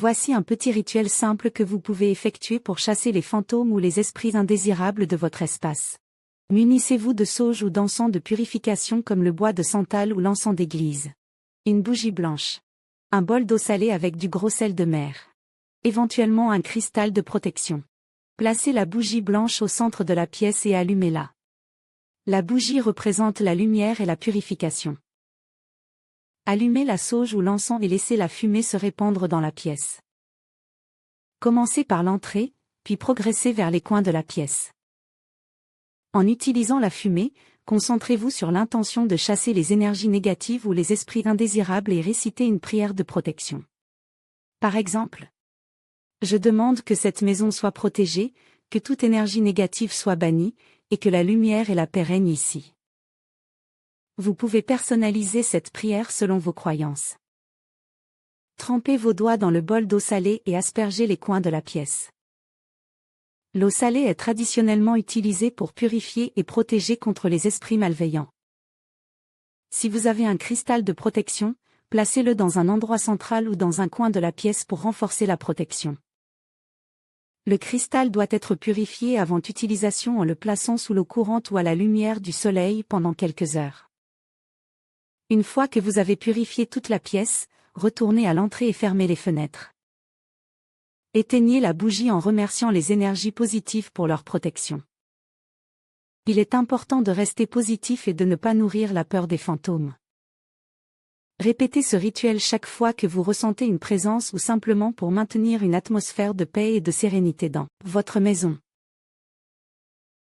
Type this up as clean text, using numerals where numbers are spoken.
Voici un petit rituel simple que vous pouvez effectuer pour chasser les fantômes ou les esprits indésirables de votre espace. Munissez-vous de sauge ou d'encens de purification comme le bois de santal ou l'encens d'église. Une bougie blanche. Un bol d'eau salée avec du gros sel de mer. Éventuellement un cristal de protection. Placez la bougie blanche au centre de la pièce et allumez-la. La bougie représente la lumière et la purification. Allumez la sauge ou l'encens et laissez la fumée se répandre dans la pièce. Commencez par l'entrée, puis progressez vers les coins de la pièce. En utilisant la fumée, concentrez-vous sur l'intention de chasser les énergies négatives ou les esprits indésirables et récitez une prière de protection. Par exemple, je demande que cette maison soit protégée, que toute énergie négative soit bannie, et que la lumière et la paix règnent ici. Vous pouvez personnaliser cette prière selon vos croyances. Trempez vos doigts dans le bol d'eau salée et aspergez les coins de la pièce. L'eau salée est traditionnellement utilisée pour purifier et protéger contre les esprits malveillants. Si vous avez un cristal de protection, placez-le dans un endroit central ou dans un coin de la pièce pour renforcer la protection. Le cristal doit être purifié avant utilisation en le plaçant sous l'eau courante ou à la lumière du soleil pendant quelques heures. Une fois que vous avez purifié toute la pièce, retournez à l'entrée et fermez les fenêtres. Éteignez la bougie en remerciant les énergies positives pour leur protection. Il est important de rester positif et de ne pas nourrir la peur des fantômes. Répétez ce rituel chaque fois que vous ressentez une présence ou simplement pour maintenir une atmosphère de paix et de sérénité dans votre maison.